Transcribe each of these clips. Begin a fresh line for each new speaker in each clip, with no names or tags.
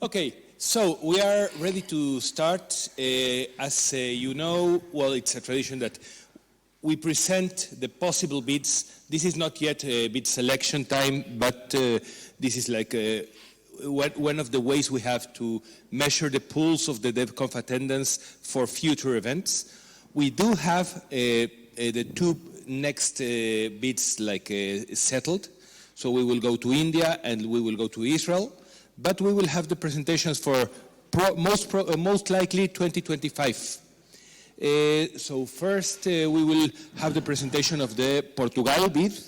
Okay, so we are ready to start. As you know, well, it's a tradition that we present the possible bids. This is not yet a bid selection time, but this is like one of the ways we have to measure the pulse of the DebConf attendance for future events. We do have the two next bids settled. So we will go to India and we will go to Israel. But we will have the presentations for most likely 2025. So first we will have the presentation of the Portugal bid,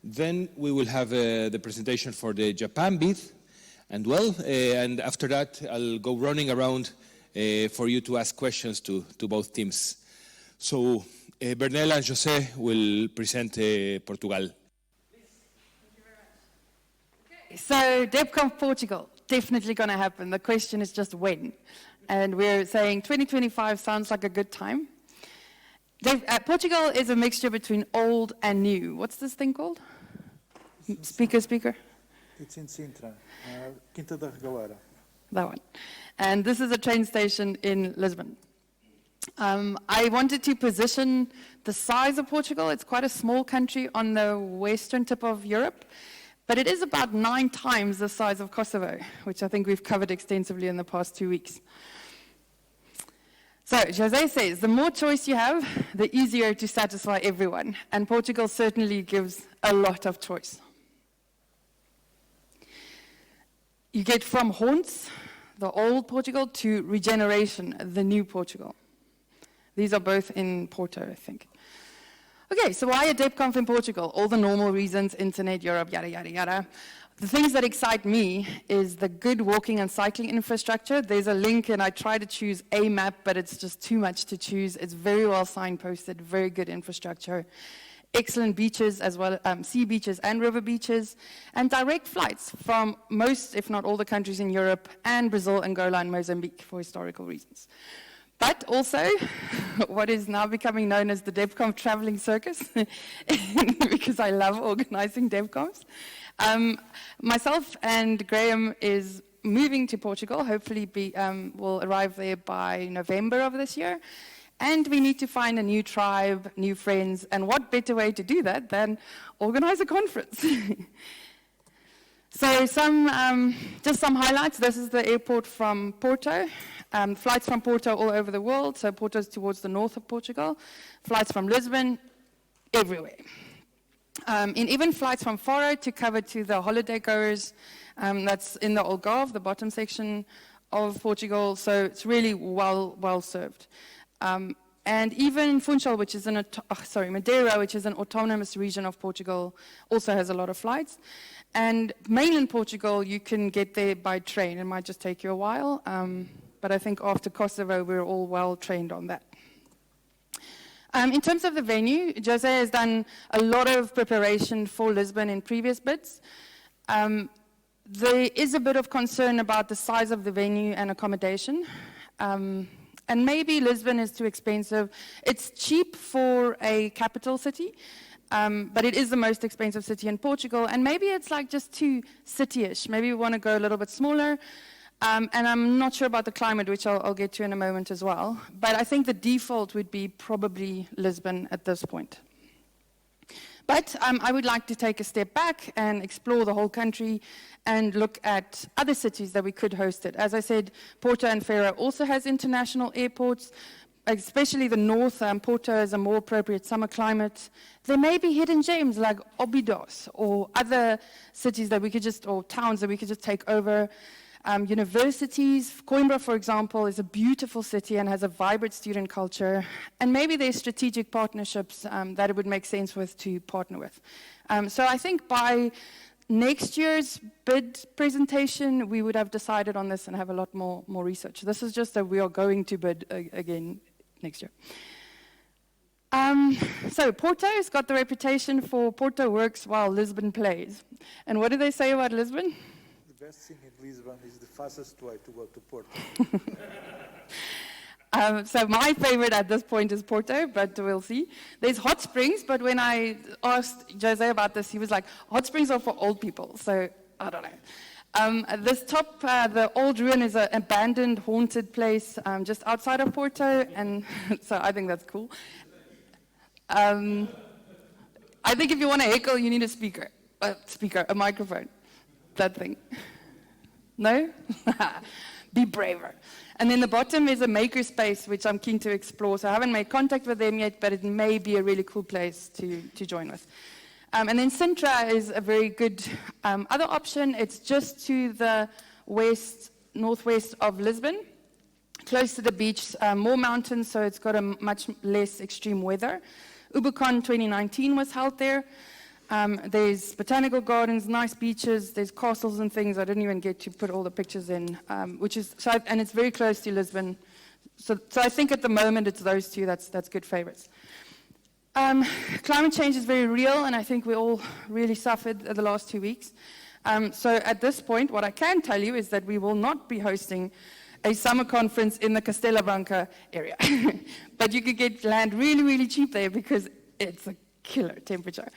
then we will have the presentation for the Japan bid, and after that I'll go running around for you to ask questions to both teams. So Bernelle and José will present Portugal.
So DebConf Portugal, definitely going to happen. The question is just when. And we're saying 2025 sounds like a good time. Portugal is a mixture between old and new. What's this thing called? Speaker.
It's in Sintra, Quinta da Regalera.
That one. And this is a train station in Lisbon. I wanted to position the size of Portugal. It's quite a small country on the western tip of Europe. But it is about 9 times the size of Kosovo, which I think we've covered extensively in the past 2 weeks. So José says, the more choice you have, the easier to satisfy everyone. And Portugal certainly gives a lot of choice. You get from haunts, the old Portugal, to regeneration, the new Portugal. These are both in Porto, I think. Okay, so why a DebConf in Portugal? All the normal reasons, internet, Europe, yada, yada, yada. The things that excite me is the good walking and cycling infrastructure. There's a link, and I try to choose a map, but it's just too much to choose. It's very well signposted, very good infrastructure. Excellent beaches as well, sea beaches and river beaches, and direct flights from most, if not all, the countries in Europe, and Brazil, Angola, and Mozambique for historical reasons. But also, what is now becoming known as the DebConf traveling circus, because I love organizing DebConfs. Myself and Graham is moving to Portugal, hopefully will arrive there by November of this year. And we need to find a new tribe, new friends, and what better way to do that than organize a conference? So just some highlights. This is the airport from Porto. Flights from Porto all over the world. So Porto is towards the north of Portugal. Flights from Lisbon, everywhere. And even flights from Faro to cover to the holiday goers. That's in the Algarve, the bottom section of Portugal. So it's really well served. And even Funchal, which is Madeira, which is an autonomous region of Portugal, also has a lot of flights. And mainland Portugal, you can get there by train. It might just take you a while, but I think after Kosovo, we're all well trained on that. In terms of the venue, José has done a lot of preparation for Lisbon in previous bids. There is a bit of concern about the size of the venue and accommodation. And maybe Lisbon is too expensive. It's cheap for a capital city, but it is the most expensive city in Portugal. And maybe it's like just too city-ish. Maybe we want to go a little bit smaller. And I'm not sure about the climate, which I'll get to in a moment as well. But I think the default would be probably Lisbon at this point. But I would like to take a step back and explore the whole country and look at other cities that we could host it. As I said, Porto and Faro also has international airports, especially the north. Porto has a more appropriate summer climate. There may be hidden gems like Óbidos or other cities that we could or towns that we could just take over. Universities, Coimbra, for example, is a beautiful city and has a vibrant student culture. And maybe there's strategic partnerships that it would make sense to partner with. So I think by next year's bid presentation, we would have decided on this and have a lot more research. This is just that we are going to bid again next year. So Porto has got the reputation for Porto works while Lisbon plays. And what do they say about Lisbon?
The best thing in Lisbon is the fastest way to go to Porto.
So my favorite at this point is Porto, but we'll see. There's hot springs, but when I asked José about this, he was like, hot springs are for old people, so I don't know. This top, the old ruin is an abandoned, haunted place just outside of Porto, and so I think that's cool. I think if you want to heckle, you need a speaker, a microphone, that thing. No? Be braver. And then the bottom is a maker space, which I'm keen to explore. So I haven't made contact with them yet, but it may be a really cool place to join with. And then Sintra is a very good other option. It's just to the northwest of Lisbon, close to the beach, more mountains, so it's got a much less extreme weather. Ubicon 2019 was held there. There's botanical gardens, nice beaches, there's castles and things. I didn't even get to put all the pictures in, and it's very close to Lisbon. So I think at the moment it's those two that's good favorites. Climate change is very real, and I think we all really suffered the last 2 weeks. So at this point, what I can tell you is that we will not be hosting a summer conference in the Castella Branca area. But you could get land really, really cheap there because it's a killer temperature.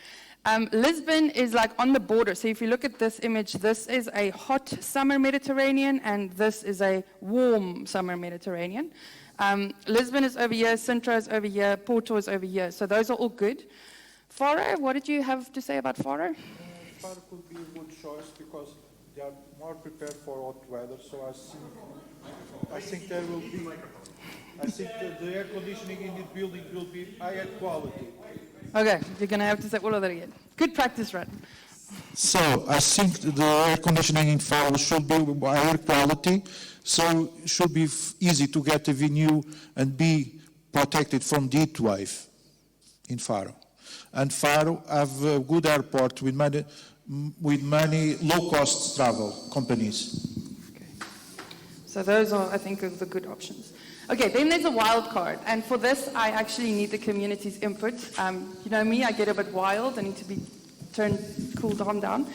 Lisbon is like on the border. So if you look at this image, this is a hot summer Mediterranean, and this is a warm summer Mediterranean. Lisbon is over here, Sintra is over here, Porto is over here. So those are all good. Faro, what did you have to say about Faro?
Faro could be a good choice because they are more prepared for hot weather. So I think there will be. I think the air conditioning in the building will be higher quality.
Okay, you're going to have to say all of that again. Good practice run.
So I think the air conditioning in Faro should be higher quality, so it should be easy to get a venue and be protected from the heat wave in Faro. And Faro have a good airport with many low-cost travel companies.
Okay. So those are, I think, the good options. Okay, then there's a wild card, and for this, I actually need the community's input. You know me, I get a bit wild. I need to be cooled down.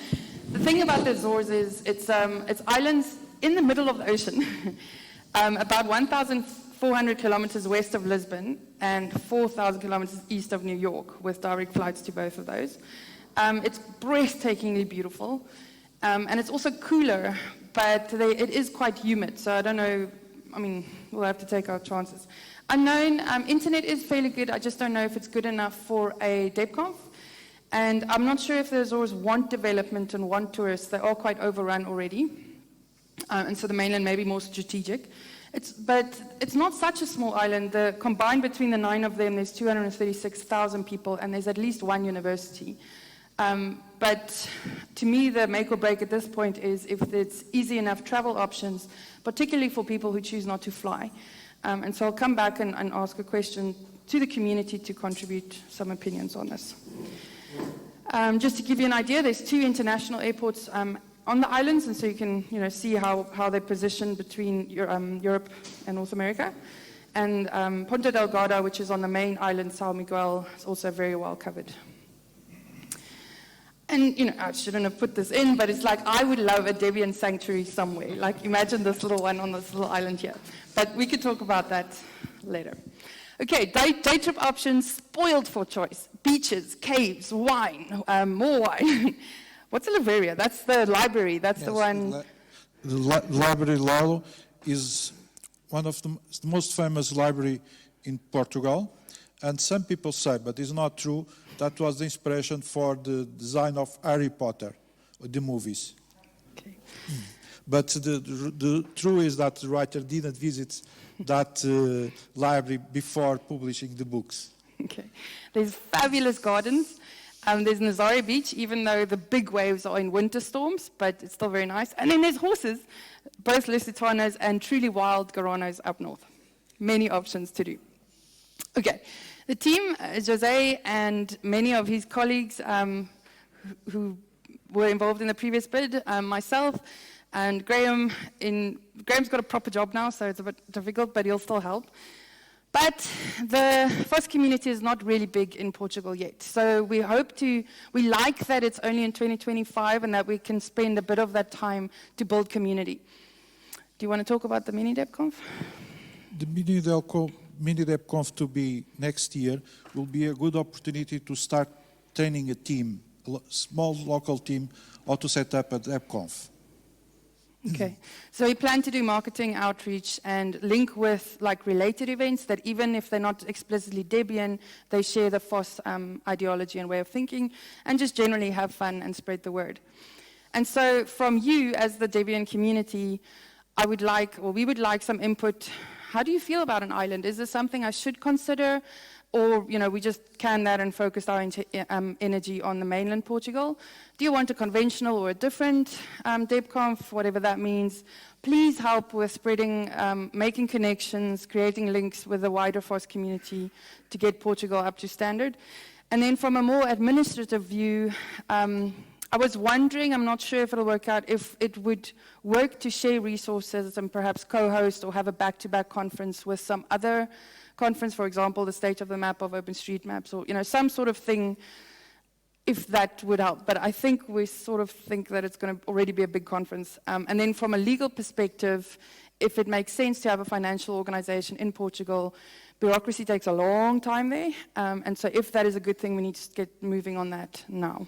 The thing about the Azores is it's islands in the middle of the ocean, about 1,400 kilometers west of Lisbon and 4,000 kilometers east of New York, with direct flights to both of those. It's breathtakingly beautiful, and it's also cooler, but it is quite humid, so I don't know. I mean, we'll have to take our chances. Unknown, internet is fairly good. I just don't know if it's good enough for a DebConf. And I'm not sure if the Azores want development and want tourists. They are quite overrun already. And so the mainland may be more strategic. But it's not such a small island. Combined between the 9 of them, there's 236,000 people, and there's at least one university. But to me, the make or break at this point is if it's easy enough travel options, particularly for people who choose not to fly. And so I'll come back and ask a question to the community to contribute some opinions on this. Just to give you an idea, there's 2 international airports on the islands, and so you can see how they're positioned between Europe and North America. And Ponta Delgada, which is on the main island, São Miguel, is also very well covered. And, I shouldn't have put this in, but it's like I would love a Debian sanctuary somewhere. Like, imagine this little one on this little island here. But we could talk about that later. Okay, day trip options, spoiled for choice. Beaches, caves, wine, more wine. What's a Liveria? That's the library. That's the one.
The Library Lalo is one of the most famous library in Portugal. And some people say, but it's not true, that was the inspiration for the design of Harry Potter, the movies.
Okay.
But the truth is that the writer didn't visit that library before publishing the books.
Okay. There's fabulous gardens. There's Nazare Beach, even though the big waves are in winter storms, but it's still very nice. And then there's horses, both Lusitanos and truly wild Guaranos up north. Many options to do. Okay. The team, Jose and many of his colleagues who were involved in the previous bid, myself and Graham. Graham's got a proper job now, so it's a bit difficult, but he'll still help. But the FOSS community is not really big in Portugal yet. So we like that it's only in 2025 and that we can spend a bit of that time to build community. Do you want to talk about the mini DebConf?
The mini DebConf to be next year will be a good opportunity to start training a team, a small local team, how to set up a DebConf.
Okay, so we plan to do marketing outreach and link with like related events that even if they're not explicitly Debian, they share the FOSS ideology and way of thinking, and just generally have fun and spread the word. And so from you as the Debian community, we would like some input. How do you feel about an island? Is this something I should consider? Or, we just can that and focus our energy on the mainland Portugal? Do you want a conventional or a different DebConf, whatever that means? Please help with spreading, making connections, creating links with the wider FOSS community to get Portugal up to standard. And then from a more administrative view, I was wondering, I'm not sure if it'll work out, if it would work to share resources and perhaps co-host or have a back-to-back conference with some other conference, for example, the State of the Map of OpenStreetMaps, or some sort of thing, if that would help. But I think we sort of think that it's going to already be a big conference. And then from a legal perspective, if it makes sense to have a financial organization in Portugal, bureaucracy takes a long time there. And so if that is a good thing, we need to get moving on that now.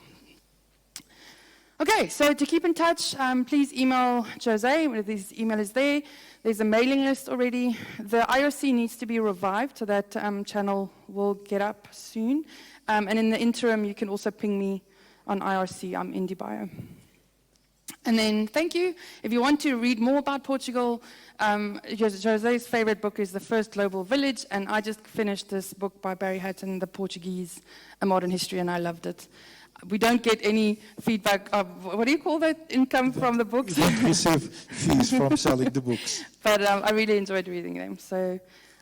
Okay, so to keep in touch, please email Jose. His email is there. There's a mailing list already. The IRC needs to be revived, so that channel will get up soon. And in the interim, you can also ping me on IRC. I'm in Dubai. And then, thank you. If you want to read more about Portugal, Jose's favorite book is The First Global Village, and I just finished this book by Barry Hatton, The Portuguese, A Modern History, and I loved it. We don't get any feedback of, what do you call that, income from the books?
We don't receive fees from selling the books.
But I really enjoyed reading them. So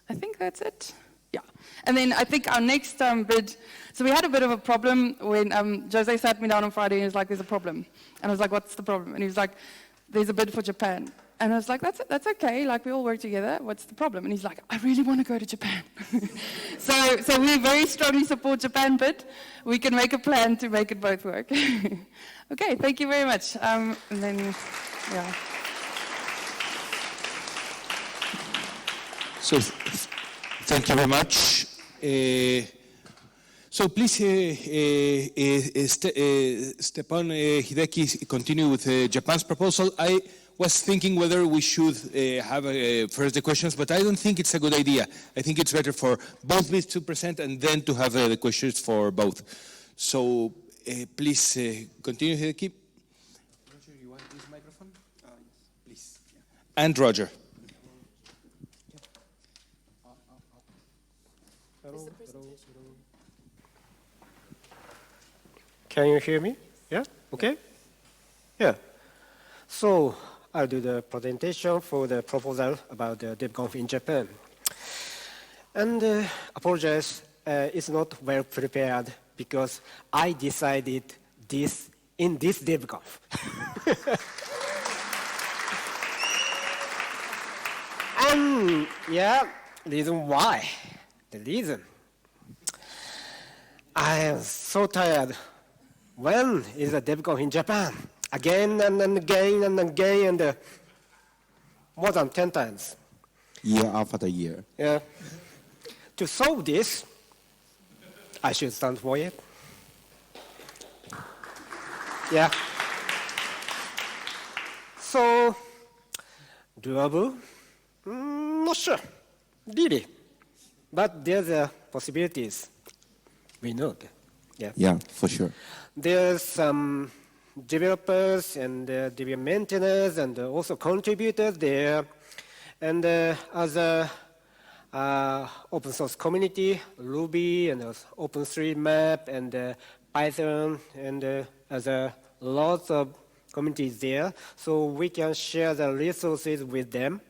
I think that's it. Yeah. And then I think our next bid, so we had a bit of a problem when Jose sat me down on Friday and he was like, there's a problem. And I was like, what's the problem? And he was like, there's a bid for Japan. And I was like, that's okay, like we all work together, what's the problem? And he's like, I really want to go to Japan. so we very strongly support Japan bid. We can make a plan to make it both work. Okay, thank you very much. And then, yeah.
So, thank you very much. So please, Stepan Hideki, continue with Japan's proposal. I was thinking whether we should have first the questions, but I don't think it's a good idea. I think it's better for both bids to present and then to have the questions for both. So please continue, Hideki. Roger, you want this microphone? Yes. Please. Yeah. And Roger.
Can you hear me? Yeah? Okay? Yeah. So I'll do the presentation for the proposal about the DebConf in Japan. And apologize, it's not well prepared because I decided this in this DebConf. And yeah, reason why? The reason. I am so tired. When is the DebConf in Japan? Again and again and again, and more than 10 times.
Year after year.
Yeah. To solve this, I should stand for it. Yeah. So, doable? Not sure, really. But there's possibilities. We know that. Yeah.
Yeah, for sure.
There's some developers and Debian maintainers and also contributors there. And as a open source community, Ruby and OpenStreetMap and Python and other lots of communities there. So we can share the resources with them.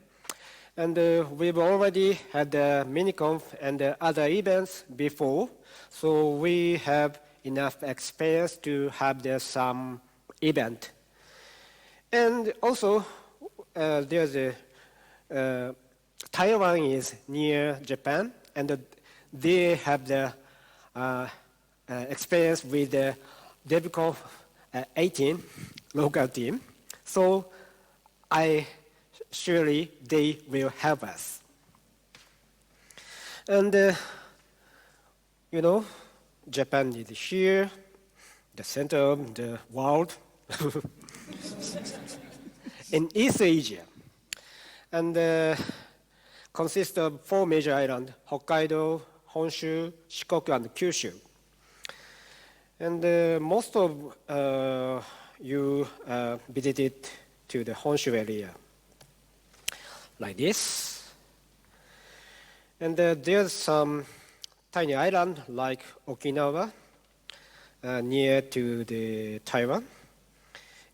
And we've already had the Miniconf and other events before. So we have enough experience to have some event. And also, there's a Taiwan is near Japan, and they have the experience with the DebConf 18 local team. So surely they will help us. And Japan is here, the center of the world. in East Asia, and consists of 4 major islands: Hokkaido, Honshu, Shikoku, and Kyushu. And most of you visited to the Honshu area, like this. And there's some tiny island like Okinawa near to the Taiwan.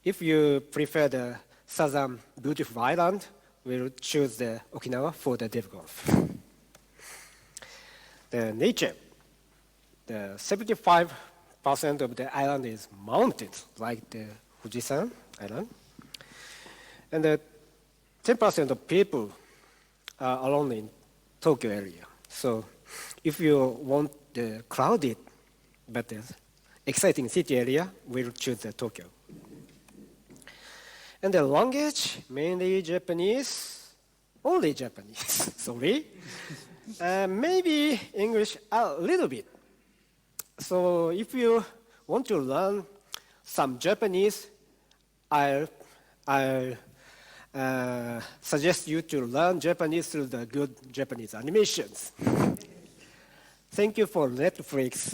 If you prefer the southern beautiful island, we'll choose the Okinawa for the DebConf. The nature, the 75% of the island is mountains, like the Fujisan Island. And the 10% of people are alone in Tokyo area. So if you want the crowded but exciting city area, we'll choose the Tokyo. And the language, mainly Japanese, only Japanese, sorry. Maybe English a little bit. So if you want to learn some Japanese, I'll suggest you to learn Japanese through the good Japanese animations. Thank you for Netflix.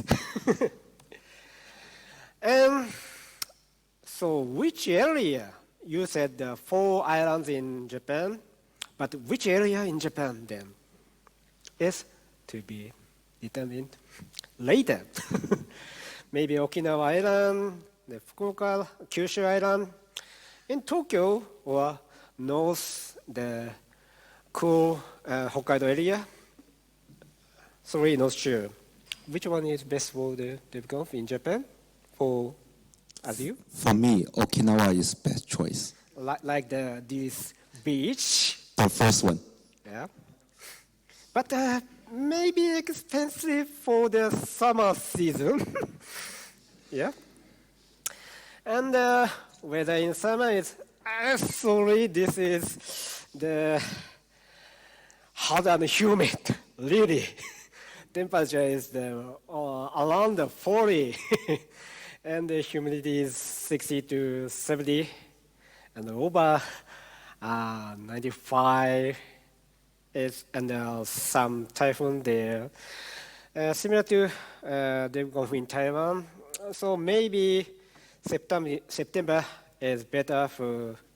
So which area? You said 4 islands in Japan, but which area in Japan then? Is to be determined later. Maybe Okinawa Island, the Fukuoka, Kyushu Island, in Tokyo, or north, the cool Hokkaido area. Sorry, not sure. Which one is best for the DebConf in Japan? For as you?
For me, Okinawa is best choice.
Like this beach.
The first one.
Yeah. But maybe expensive for the summer season. Yeah. And weather in summer is, sorry, this is the hot and humid, really. Temperature is around 40, and the humidity is 60 to 70, and over 95. And some typhoon there, similar to DebConf in Taiwan. So maybe September is better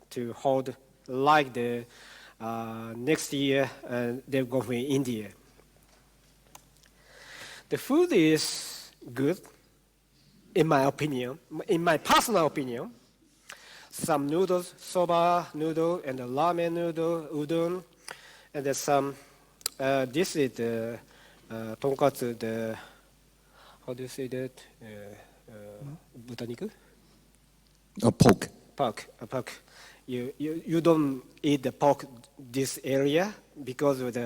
to hold like the next year DebConf in India. The food is good, in my opinion, in my personal opinion. Some noodles, soba noodle, and ramen noodle, udon. And there's some, this is the tonkatsu, the, how do you say that? Butaniku?
Pork.
Pork. You don't eat the pork this area because of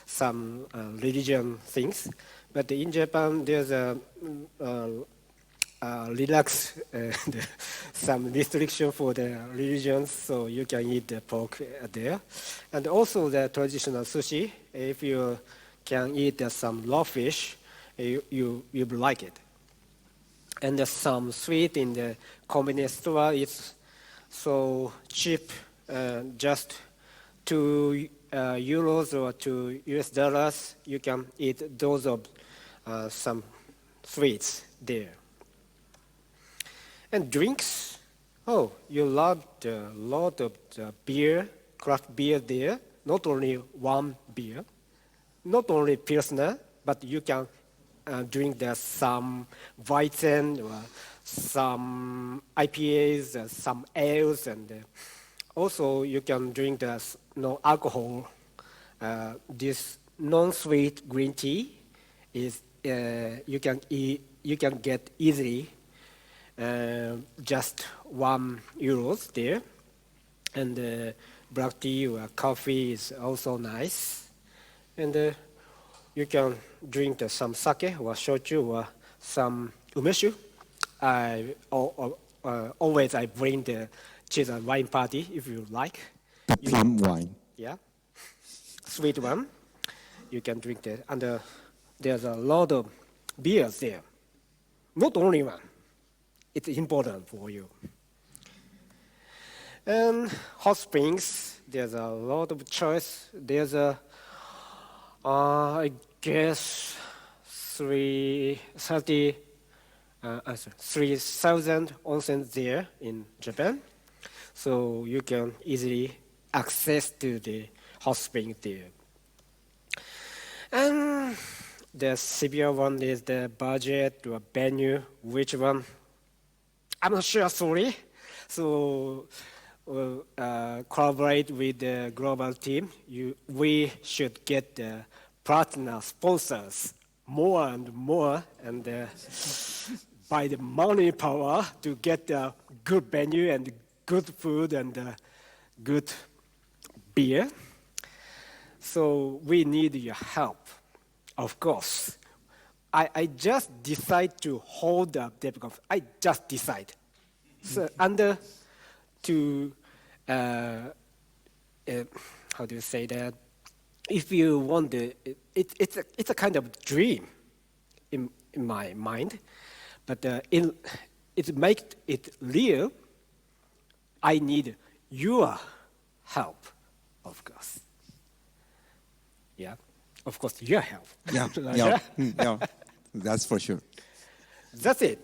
some religion things. But in Japan, there's a some restriction for the religions, so you can eat the pork there. And also the traditional sushi, if you can eat some raw fish, you will like it. And there's some sweet in the convenience store. It's so cheap, just €2 or $2 you can eat those of some sweets there. And drinks, oh, you love a lot of beer, craft beer there. Not only one beer, not only Pilsner, but you can drink some Weizen or some IPAs, some ales, and also you can drink no alcohol. This non-sweet green tea is you can get easily. Just €1 there, and black tea or coffee is also nice, and you can drink some sake or shochu or some umeshu. Always I bring the cheese and wine party if you like.
The plum wine.
Yeah, sweet one. You can drink that, and there's a lot of beers there. Not only one. It's important for you. And hot springs, there's a lot of choice. There's I guess 3,000 onsen there in Japan. So you can easily access to the hot spring there. And the severe one is the budget or venue. Which one? I'm not sure, sorry. So collaborate with the global team. We should get the partner sponsors more and more, and by the money power to get a good venue and good food and good beer. So we need your help, of course. I just decide to hold up DebConf. I just decide. So how do you say that? If you want it's a kind of dream in my mind, but it make it real. I need your help, of course. Yeah, of course, your help.
Yeah, yeah, yeah, that's for sure.
That's it.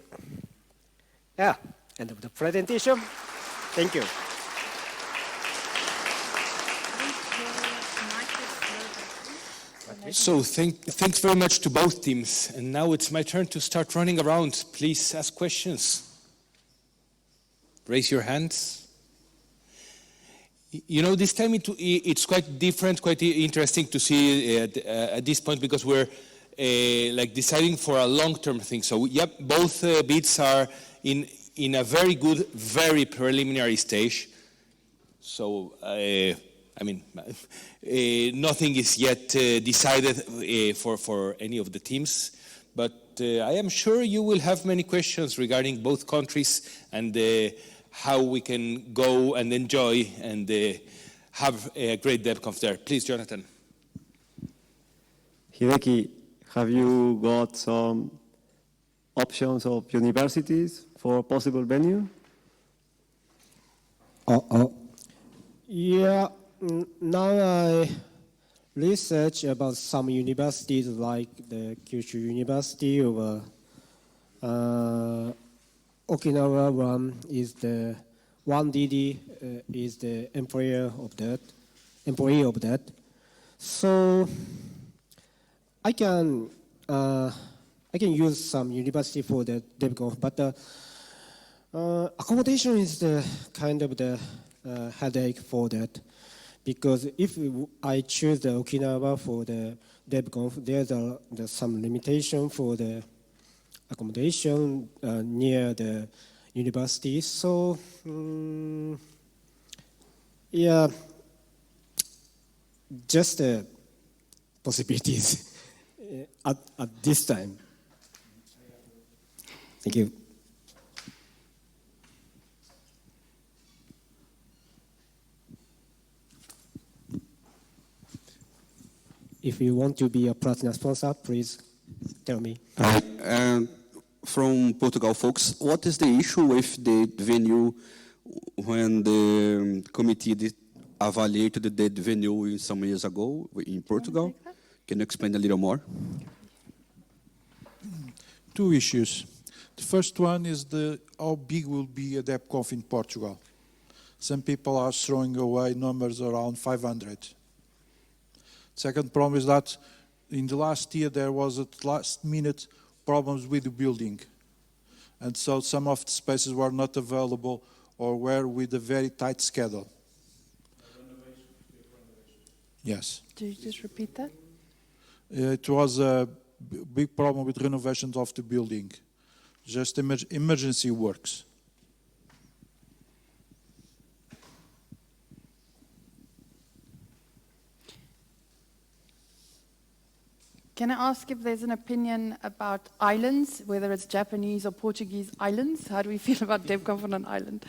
Yeah, end of the presentation. Thank you.
So thanks very much to both teams. And now it's my turn to start running around. Please ask questions. Raise your hands. You know, this time it's quite different, quite interesting to see at this point, because we're like deciding for a long-term thing. So, yep, both bids are in a very good, very preliminary stage. So, I mean, nothing is yet decided for any of the teams, but I am sure you will have many questions regarding both countries and how we can go and enjoy and have a great DebConf there. Please, Jonathan.
Hideki, have you got some options of universities for possible venue?
Yeah, now I research about some universities like the Kyushu University or Okinawa one is the 1DD is the employee of that. So I can use some university for the DebConf, but accommodation is the kind of the headache for that, because if I choose the Okinawa for the DebConf, there's some limitation for the accommodation near the university. So yeah, just possibilities at this time. Thank you. If you want to be a platinum sponsor, please tell me.
From Portugal, folks, what is the issue with the venue when the committee evaluated the venue some years ago in Portugal? Can you explain a little more?
Two issues. The first one is how big will be a DebConf in Portugal. Some people are throwing away numbers around 500. Second problem is that in the last year there was at last minute problems with the building. And so some of the spaces were not available or were with a very tight schedule. Yes.
Do you just repeat that?
It was a big problem with renovations of the building. Just emergency works.
Can I ask if there's an opinion about islands, whether it's Japanese or Portuguese islands? How do we feel about DebConf on an island?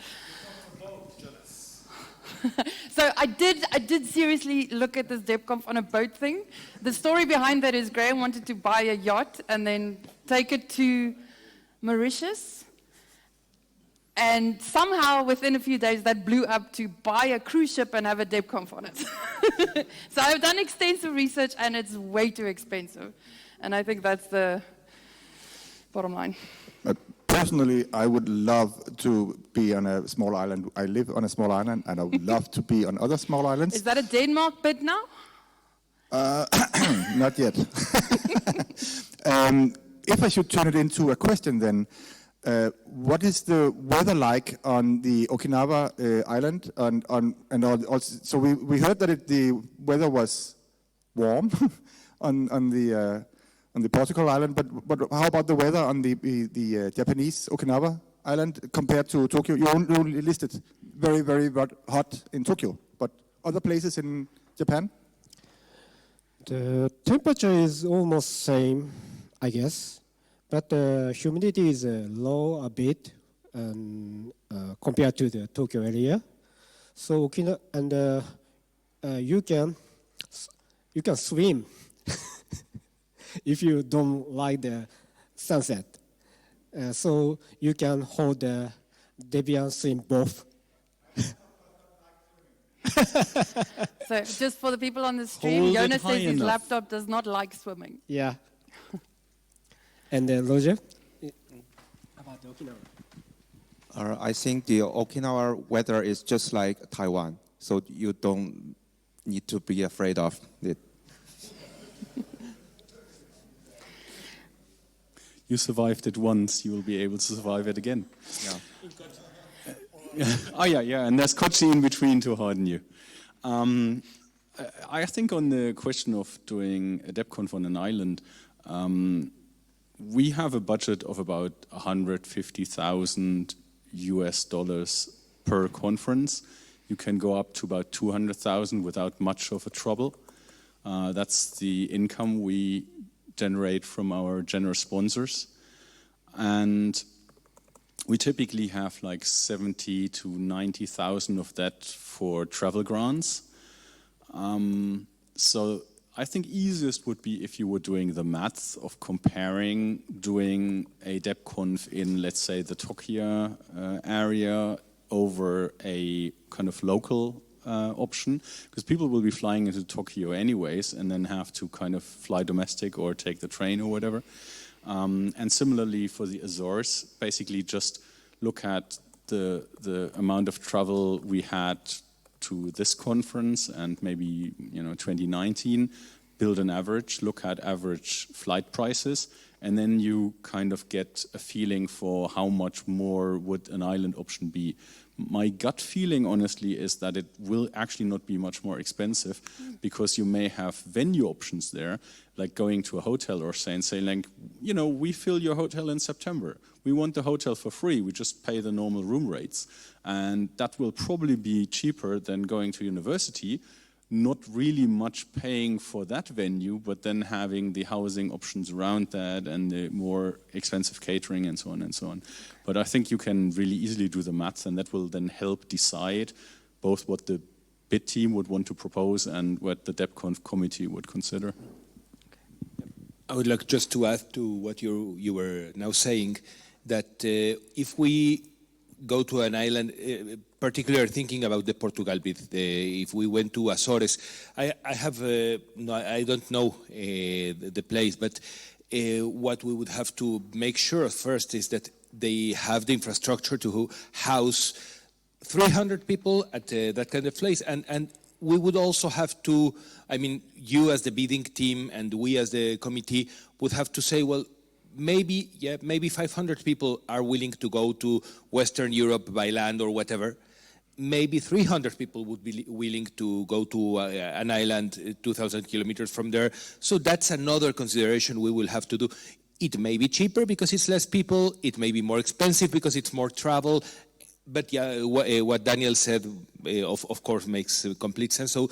So I did seriously look at this DebConf on a boat thing. The story behind that is Graham wanted to buy a yacht and then take it to Mauritius. And somehow, within a few days, that blew up to buy a cruise ship and have a DebConf on it. So I've done extensive research, and it's way too expensive. And I think that's the bottom line.
Personally, I would love to be on a small island. I live on a small island, and I would love to be on other small islands.
Is that a Denmark bid now?
Not yet. If I should turn it into a question, then, what is the weather like on the Okinawa island? So we heard that the weather was warm on the Portugal island, but how about the weather on the Japanese Okinawa island compared to Tokyo? You only listed very, very hot in Tokyo, but other places in Japan?
The temperature is almost same, I guess, but the humidity is low a bit compared to the Tokyo area. So Okinawa, and you can swim if you don't like the sunset. So you can hold the Debian swim both.
So just for the people on the stream,
Hold it
Jonas
high
says his
enough.
laptop does not like swimming.
Yeah. And Roger? About Okinawa.
I think the Okinawa weather is just like Taiwan, so you don't need to be afraid of it.
You survived it once, you will be able to survive it again.
Yeah.
Oh yeah, and there's Kochi in between to harden you. I think on the question of doing a DebConf on an island, we have a budget of about $150,000 US per conference. You can go up to about 200,000 without much of a trouble. That's the income we generate from our generous sponsors. And we typically have like 70 to 90,000 of that for travel grants. So I think easiest would be if you were doing the maths of comparing doing a DebConf in, let's say, the Tokyo area over a kind of local option, because people will be flying into Tokyo anyways and then have to kind of fly domestic or take the train or whatever. And similarly for the Azores, basically just look at the amount of travel we had to this conference and maybe 2019, build an average, look at average flight prices, and then you kind of get a feeling for how much more would an island option be. My gut feeling, honestly, is that it will actually not be much more expensive because you may have venue options there, like going to a hotel or saying like, we fill your hotel in September. We want the hotel for free. We just pay the normal room rates. And that will probably be cheaper than going to university, not really much paying for that venue, but then having the housing options around that and the more expensive catering and so on and so on. But I think you can really easily do the maths, and that will then help decide both what the bid team would want to propose and what the DebConf committee would consider.
I would like just to add to what you were now saying, that if we go to an island, particularly thinking about the Portugal bid, if we went to Azores, I don't know the place, but what we would have to make sure first is that they have the infrastructure to house 300 people at that kind of place, and we would also have to, you as the bidding team and we as the committee would have to say, well, maybe 500 people are willing to go to Western Europe by land or whatever. Maybe 300 people would be willing to go to an island 2,000 kilometers from there. So that's another consideration we will have to do. It may be cheaper because it's less people. It may be more expensive because it's more travel. But yeah, what Daniel said, of course, makes complete sense. So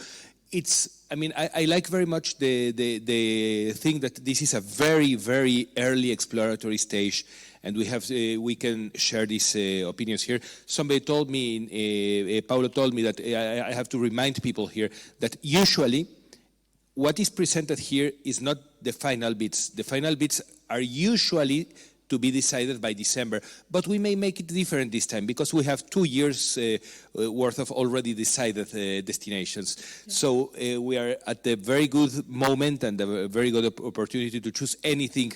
I like very much the thing that this is a very, very early exploratory stage, and we can share these opinions here. Somebody told me, Paulo told me that I have to remind people here that usually what is presented here is not the final bits. The final bits are usually to be decided by December. But we may make it different this time because we have 2 years worth of already decided destinations. Yeah. So we are at a very good moment and a very good opportunity to choose anything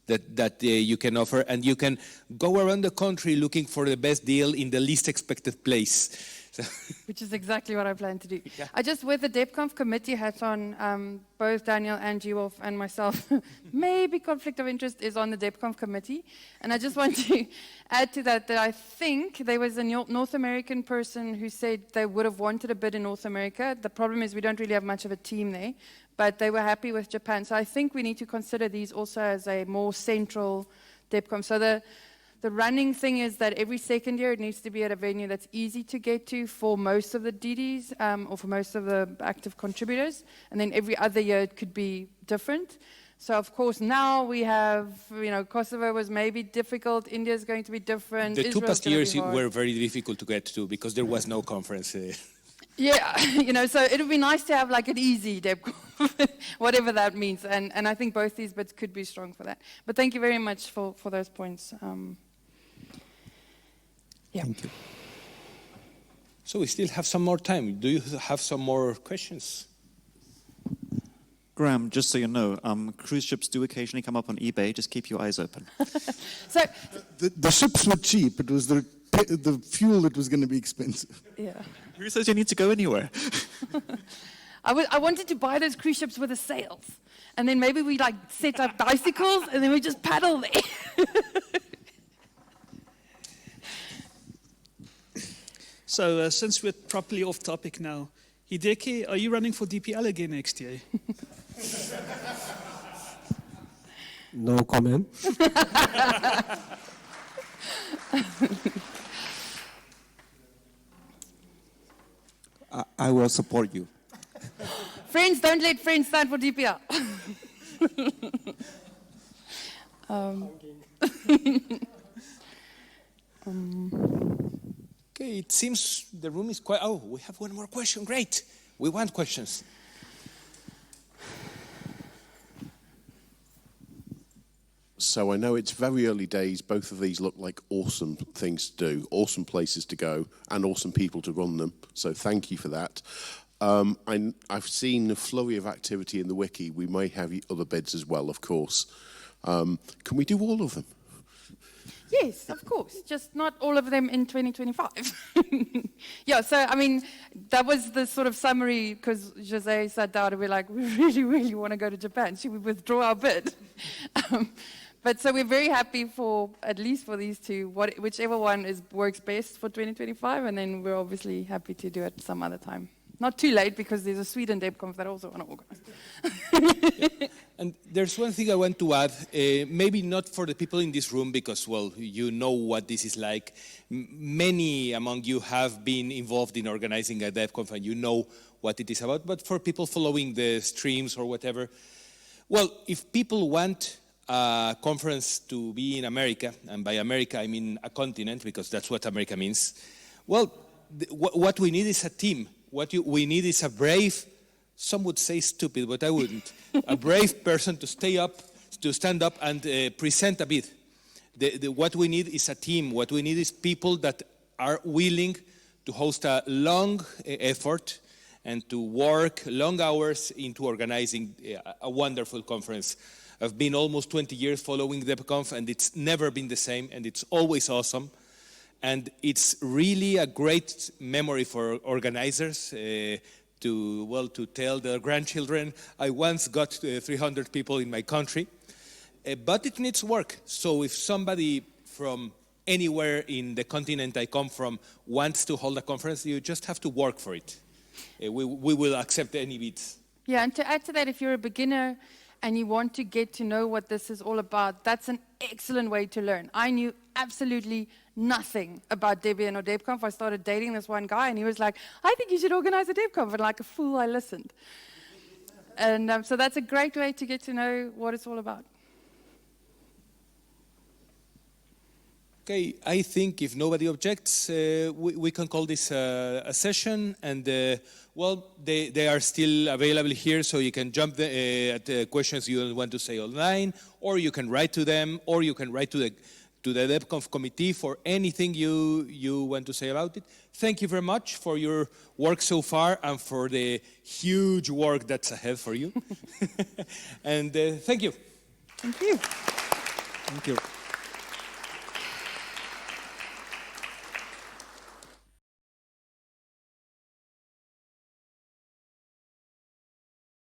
that you can offer, and you can go around the country looking for the best deal in the least expected place. So.
Which is exactly what I plan to do.
Yeah.
I just wear the DebConf committee hat on, both Daniel and Wolf and myself. Maybe conflict of interest is on the DebConf committee. And I just want to add to that I think there was a North American person who said they would have wanted a bid in North America. The problem is we don't really have much of a team there, but they were happy with Japan. So I think we need to consider these also as a more central DebConf. So the running thing is that every second year it needs to be at a venue that's easy to get to for most of the DDs or for most of the active contributors. And then every other year it could be different. So of course now we have, Kosovo was maybe difficult, India is going to be different.
The
Israel's
2 past years
gonna be hard.
were very difficult to get to because there was no conference.
Yeah, so it would be nice to have like an easy DebConf, whatever that means. And I think both these bits could be strong for that. But thank you very much for those points. Yeah.
Thank you. So we still have some more time. Do you have some more questions?
Graham, just so you know, cruise ships do occasionally come up on eBay. Just keep your eyes open.
So
the ships were cheap. It was the fuel that was going to be expensive.
Yeah.
Who says you need to go anywhere?
I wanted to buy those cruise ships with the sails. And then maybe we set up bicycles and then we just paddle there.
So since we're properly off topic now, Hideki, are you running for DPL again next year?
No comment.
I will support you.
Friends, don't let friends stand for DPL.
Okay, it seems the room is quite... Oh, we have one more question. Great. We want questions.
So I know it's very early days. Both of these look like awesome things to do, awesome places to go, and awesome people to run them. So thank you for that. I've seen a flurry of activity in the wiki. We may have other bids as well, of course. Can we do all of them?
Yes, of course. Just not all of them in 2025. Yeah, so, that was the sort of summary, because Jose sat down and we're like, we really, really want to go to Japan. Should we withdraw our bid? But so we're very happy for, at least for these two, whichever one works best for 2025, and then we're obviously happy to do it some other time. Not too late, because there's a Sweden DebConf that I also want to organize.
Yeah. And there's one thing I want to add, maybe not for the people in this room, because, well, you know what this is like. Many among you have been involved in organizing a DebConf, and you know what it is about. But for people following the streams or whatever, well, if people want a conference to be in America, and by America I mean a continent, because that's what America means, well, what we need is a team. What we need is a brave, some would say stupid, but I wouldn't, a brave person to stand up and present a bid. What we need is a team. What we need is people that are willing to host a long effort and to work long hours into organizing a wonderful conference. I've been almost 20 years following DebConf, and it's never been the same, and it's always awesome. And it's really a great memory for organizers to tell their grandchildren, I once got 300 people in my country, but it needs work. So if somebody from anywhere in the continent I come from wants to hold a conference, you just have to work for it. We will accept any bids.
Yeah, and to add to that, if you're a beginner and you want to get to know what this is all about, that's an excellent way to learn. I knew absolutely nothing about Debian or DebConf. I started dating this one guy, and he was like, I think you should organize a DebConf. And like a fool, I listened. And so that's a great way to get to know what it's all about.
Okay, I think if nobody objects, we can call this a session, and well, they are still available here, so you can jump at the questions you want to say online, or you can write to them, or you can write to the DebConf committee for anything you want to say about it. Thank you very much for your work so far and for the huge work that's ahead for you. And thank you.
Thank you.
Thank you.